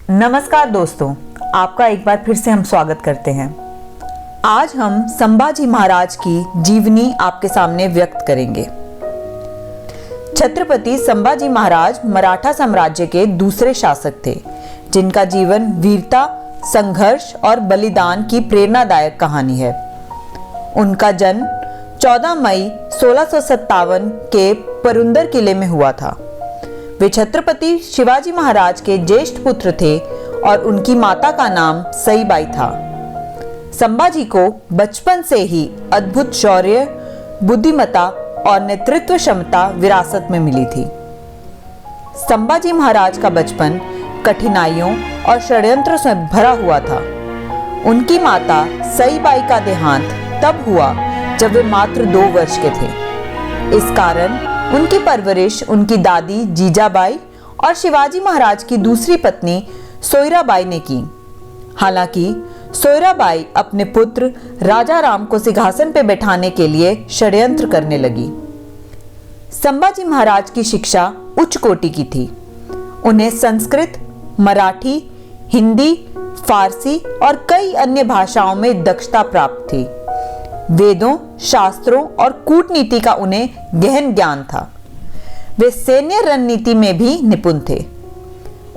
नमस्कार दोस्तों, आपका एक बार फिर से हम स्वागत करते हैं। आज हम संभाजी महाराज की जीवनी आपके सामने व्यक्त करेंगे। छत्रपति संभाजी महाराज मराठा साम्राज्य के दूसरे शासक थे, जिनका जीवन वीरता, संघर्ष और बलिदान की प्रेरणादायक कहानी है। उनका जन्म 14 मई 1657 के पुरंदर किले में हुआ था। वे छत्रपति शिवाजी महाराज के ज्येष्ठ पुत्र थे और उनकी माता का नाम सईबाई था। संभाजी को बचपन से ही अद्भुत शौर्य, बुद्धिमत्ता और नेतृत्व क्षमता विरासत में मिली थी। संभाजी महाराज का बचपन कठिनाइयों और षड्यंत्रों से भरा हुआ था। उनकी माता सईबाई का देहांत तब हुआ जब वे मात्र 2 वर्ष के थे। इस कारण उनकी परवरिश उनकी दादी जीजाबाई और शिवाजी महाराज की दूसरी पत्नी सोयराबाई ने की। हालांकि सोयराबाई अपने पुत्र राजा राम को सिंहासन पर बैठाने के लिए षड्यंत्र करने लगी। संभाजी महाराज की शिक्षा उच्च कोटि की थी। उन्हें संस्कृत, मराठी, हिंदी, फारसी और कई अन्य भाषाओं में दक्षता प्राप्त थी। वेदों, शास्त्रों और कूटनीति का उन्हें गहन ज्ञान था। वे सैन्य रणनीति में भी निपुण थे।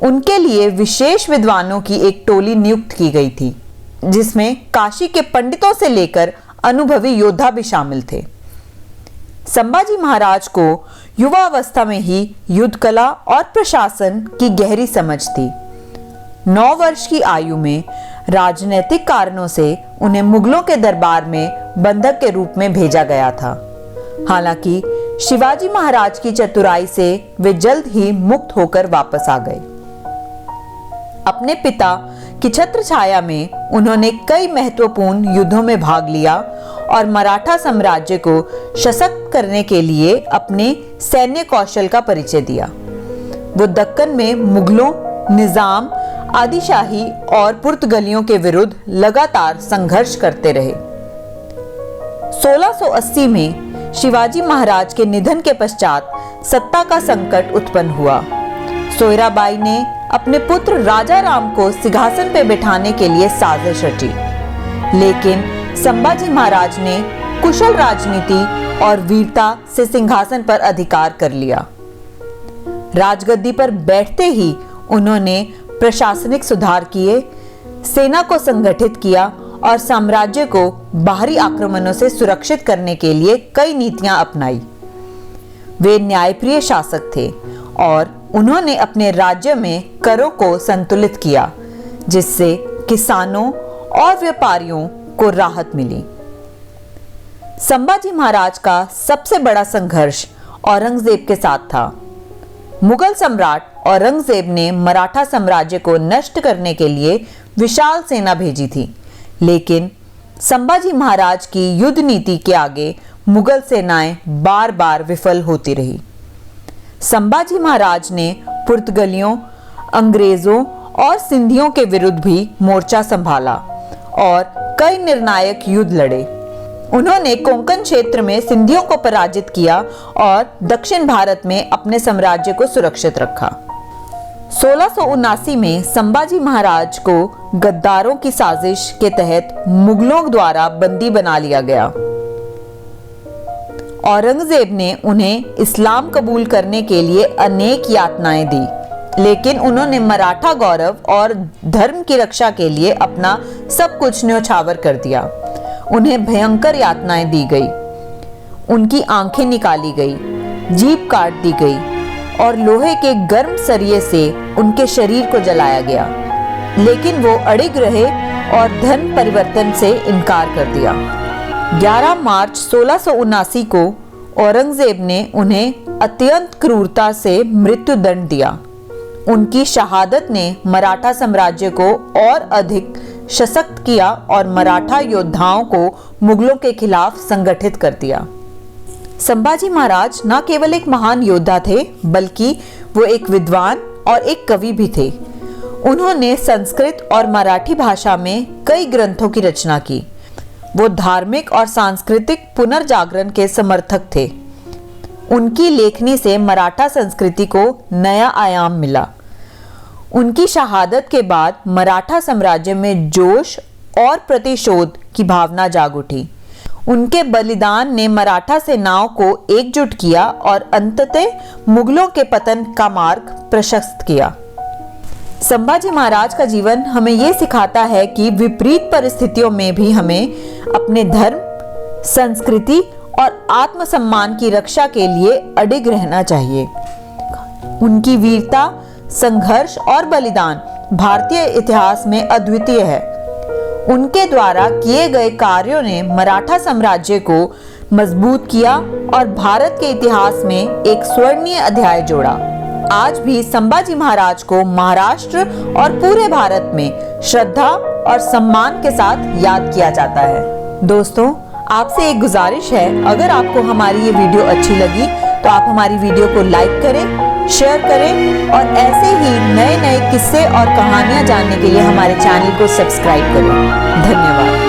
उनके लिए विशेष विद्वानों की एक टोली नियुक्त की गई थी, जिसमें काशी के पंडितों से लेकर अनुभवी योद्धा भी शामिल थे। संभाजी महाराज को युवावस्था में ही युद्ध कला और प्रशासन की गहरी समझ थी। 9 वर्ष की आयु में राजनीतिक कारणों से उन्हें मुगलों के दरबार में बंधक के रूप में भेजा गया था। हालांकि शिवाजी महाराज की चतुराई से वे जल्द ही मुक्त होकर वापस आ गए। अपने पिता की छत्र छाया में उन्होंने कई महत्वपूर्ण युद्धों में भाग लिया और मराठा साम्राज्य को सशक्त करने के लिए अपने सैन्य कौशल का परिचय दिया। वो दक्कन में मुगलों, निजाम, आदिशाही और पुर्तगालियों के विरुद्ध लगातार संघर्ष करते रहे। 1680 में शिवाजी महाराज के निधन के पश्चात सत्ता का संकट उत्पन्न हुआ। सोयराबाई ने अपने पुत्र राजा राम को सिंहासन पर बैठाने के लिए साजिश रची, लेकिन संभाजी महाराज ने कुशल राजनीति और वीरता से सिंहासन पर अधिकार कर लिया। राजगद्दी पर बैठते ही उन्होंने प्रशासनिक सुधार किए, सेना को संगठित किया और साम्राज्य को बाहरी आक्रमणों से सुरक्षित करने के लिए कई नीतियां अपनाई। वे न्यायप्रिय शासक थे और उन्होंने अपने राज्य में करों को संतुलित किया, जिससे किसानों और व्यापारियों को राहत मिली। संभाजी महाराज का सबसे बड़ा संघर्ष औरंगजेब के साथ था। मुगल सम्राट औरंगजेब ने मराठा साम्राज्य को नष्ट करने के लिए विशाल सेना भेजी थी, लेकिन संभाजी महाराज की युद्ध नीति के आगे मुगल सेनाएं बार बार विफल होती रही। संभाजी महाराज ने पुर्तगालियों, अंग्रेजों और सिंधियों के विरुद्ध भी मोर्चा संभाला और कई निर्णायक युद्ध लड़े। उन्होंने कोंकण क्षेत्र में सिंधियों को पराजित किया और दक्षिण भारत में अपने साम्राज्य को सुरक्षित रखा। 1679 में संभाजी महाराज को गद्दारों की साजिश के तहत मुगलों द्वारा बंदी बना लिया गया। औरंगजेब ने उन्हें इस्लाम कबूल करने के लिए अनेक यातनाएं दी, लेकिन उन्होंने मराठा गौरव और धर्म की रक्षा के लिए अपना सब कुछ न्योछावर कर दिया। उन्हें भयंकर यातनाएं दी गई, उनकी आंखें निकाली गई, जीभ काट दी गई और लोहे के गर्म सरिये से उनके शरीर को जलाया गया, लेकिन वो अड़िग रहे और धर्म परिवर्तन से इनकार कर दिया। 11 मार्च 1679 को औरंगजेब ने उन्हें अत्यंत क्रूरता से मृत्यु दंड दिया। उनकी शहादत ने मराठा साम्राज्य को और अधिक सशक्त किया और मराठा योद्धाओं को मुगलों के खिलाफ संगठित कर दिया। संभाजी महाराज न केवल एक महान योद्धा थे, बल्कि वो एक विद्वान और एक कवि भी थे। उन्होंने संस्कृत और मराठी भाषा में कई ग्रंथों की रचना की। वो धार्मिक और सांस्कृतिक पुनर्जागरण के समर्थक थे। उनकी लेखनी से मराठा संस्कृति को नया आयाम मिला। उनकी शहादत के बाद मराठा साम्राज्य में जोश और प्रतिशोध की भावना जाग उठी। उनके बलिदान ने मराठा सेनाओं को एकजुट किया और अंततः मुगलों के पतन का मार्ग प्रशस्त किया। संभाजी महाराज का जीवन हमें यह सिखाता है कि विपरीत परिस्थितियों में भी हमें अपने धर्म, संस्कृति और आत्मसम्मान की रक्षा के लिए अडिग रहना चाहिए। उनकी वीरता, संघर्ष और बलिदान भारतीय इतिहास में अद्वितीय है। उनके द्वारा किए गए कार्यों ने मराठा साम्राज्य को मजबूत किया और भारत के इतिहास में एक स्वर्णीय अध्याय जोड़ा। आज भी संभाजी महाराज को महाराष्ट्र और पूरे भारत में श्रद्धा और सम्मान के साथ याद किया जाता है। दोस्तों, आपसे एक गुजारिश है, अगर आपको हमारी ये वीडियो अच्छी लगी तो आप हमारी वीडियो को लाइक करें, शेयर करें और ऐसे ही नए नए किस्से और कहानियां जानने के लिए हमारे चैनल को सब्सक्राइब करें। धन्यवाद।